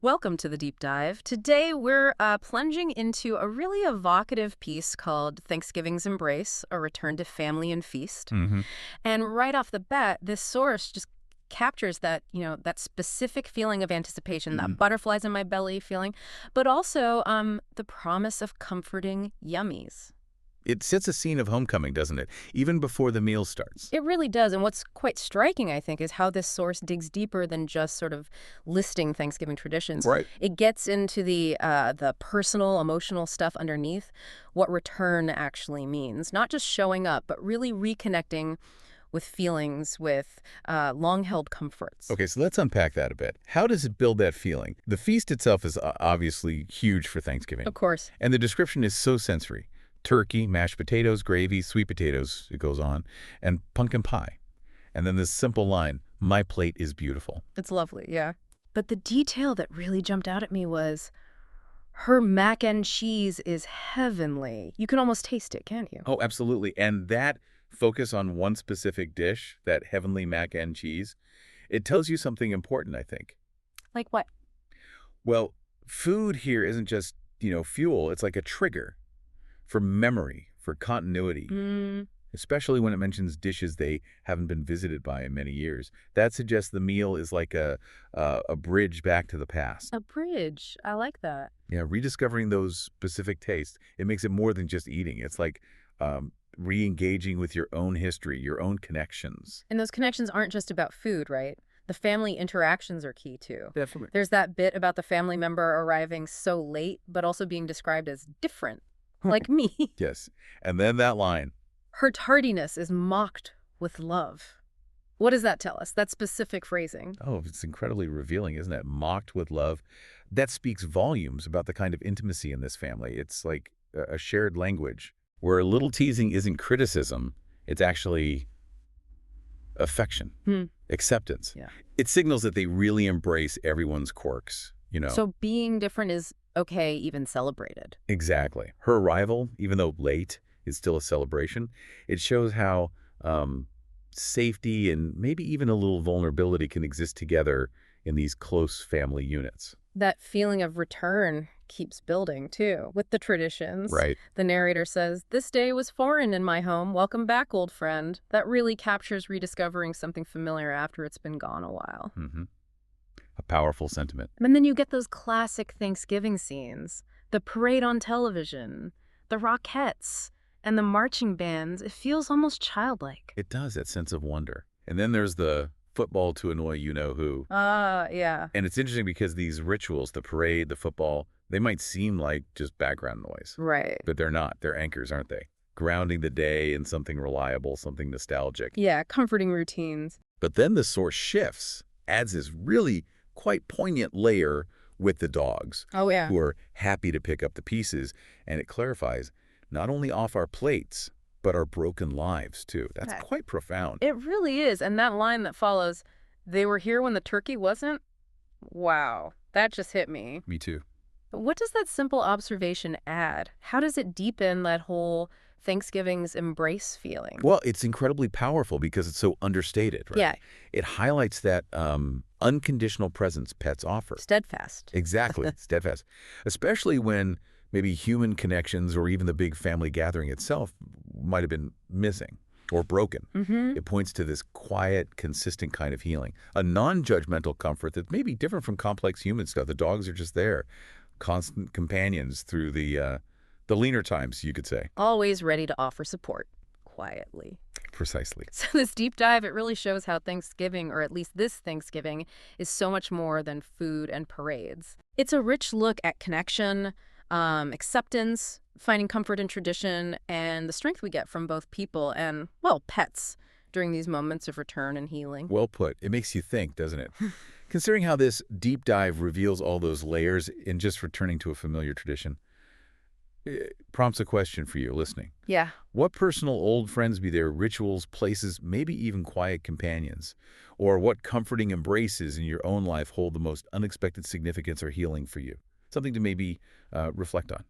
Welcome to the deep dive. Today we're plunging into a really evocative piece called Thanksgiving's Embrace, a return to family and feast. Hmm. And right off the bat, this source just captures that, that specific feeling of anticipation, that butterflies in my belly feeling, but also the promise of comforting yummies. It sets a scene of homecoming, doesn't it? Even before the meal starts. It really does. And what's quite striking, I think, is how this source digs deeper than just sort of listing Thanksgiving traditions. Right. It gets into the personal, emotional stuff underneath, what return actually means. Not just showing up, but really reconnecting with feelings, with long-held comforts. Okay, so let's unpack that a bit. How does it build that feeling? The feast itself is obviously huge for Thanksgiving. Of course. And the description is so sensory. Turkey, mashed potatoes, gravy, sweet potatoes, it goes on, and pumpkin pie. And then this simple line, my plate is beautiful. It's lovely, yeah. But the detail that really jumped out at me was her mac and cheese is heavenly. You can almost taste it, can't you? Oh, absolutely. And that focus on one specific dish, that heavenly mac and cheese, it tells you something important, I think. Like what? Well, food here isn't just, fuel. It's like a trigger for memory, for continuity, especially when it mentions dishes they haven't been visited by in many years. That suggests the meal is like a bridge back to the past. A bridge. I like that. Yeah, rediscovering those specific tastes. It makes it more than just eating. It's like re-engaging with your own history, your own connections. And those connections aren't just about food, right? The family interactions are key too. Definitely. There's that bit about the family member arriving so late, but also being described as different, like me. Yes. And then that line. Her tardiness is mocked with love. What does that tell us? That specific phrasing. Oh, it's incredibly revealing, isn't it? Mocked with love. That speaks volumes about the kind of intimacy in this family. It's like a shared language where a little teasing isn't criticism. It's actually affection, acceptance. Yeah. It signals that they really embrace everyone's quirks. So being different is okay, even celebrated. Exactly. Her arrival, even though late, is still a celebration. It shows how safety and maybe even a little vulnerability can exist together in these close family units. That feeling of return keeps building, too, with the traditions. Right. The narrator says, "This day was foreign in my home. Welcome back, old friend." That really captures rediscovering something familiar after it's been gone a while. A powerful sentiment. And then you get those classic Thanksgiving scenes. The parade on television, the Rockettes, and the marching bands. It feels almost childlike. It does, that sense of wonder. And then there's the football to annoy you-know-who. Yeah. And it's interesting because these rituals, the parade, the football, they might seem like just background noise. Right. But they're not. They're anchors, aren't they? Grounding the day in something reliable, something nostalgic. Yeah, comforting routines. But then the source shifts, adds this really quite poignant layer with the dogs, Oh, yeah. who are happy to pick up the pieces. And it clarifies, not only off our plates, but our broken lives, too. That's Right. quite profound. It really is. And that line that follows, "They were here when the turkey wasn't." Wow, that just hit me. Me too. What does that simple observation add? How does it deepen that whole Thanksgiving's embrace feeling? Well, it's incredibly powerful because it's so understated, right? Yeah, It highlights that unconditional presence pets offer. steadfast. Exactly, steadfast. Especially when maybe human connections or even the big family gathering itself might have been missing or broken. It points to this quiet, consistent kind of healing, a non-judgmental comfort that may be different from complex human stuff. The dogs are just there, constant companions through the leaner times, you could say. Always ready to offer support, quietly. Precisely. So this deep dive, it really shows how Thanksgiving, or at least this Thanksgiving, is so much more than food and parades. It's a rich look at connection, acceptance, finding comfort in tradition, and the strength we get from both people and, well, pets during these moments of return and healing. Well put. It makes you think, doesn't it? Considering how this deep dive reveals all those layers in just returning to a familiar tradition, it prompts a question for you listening. Yeah. What personal old friends, be there rituals, places, maybe even quiet companions? Or what comforting embraces in your own life hold the most unexpected significance or healing for you? Something to maybe reflect on.